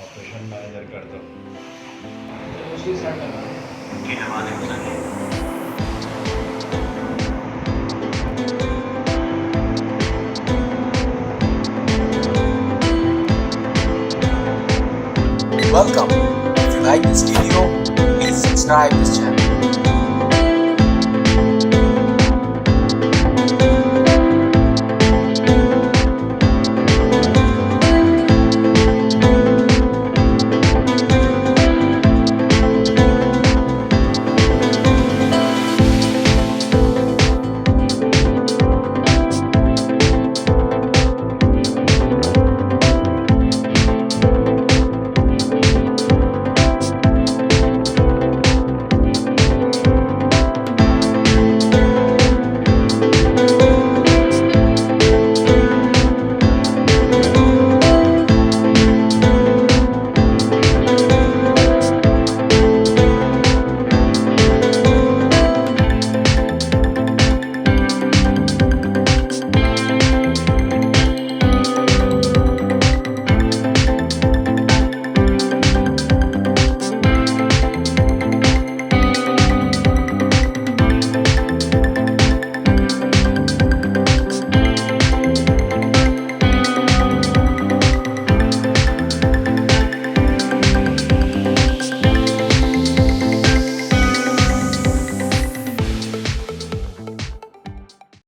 Operation manager कर दो। उसी स्टार्ट करना है। के हवाले हो सके। Welcome. If you like this video, please subscribe this channel.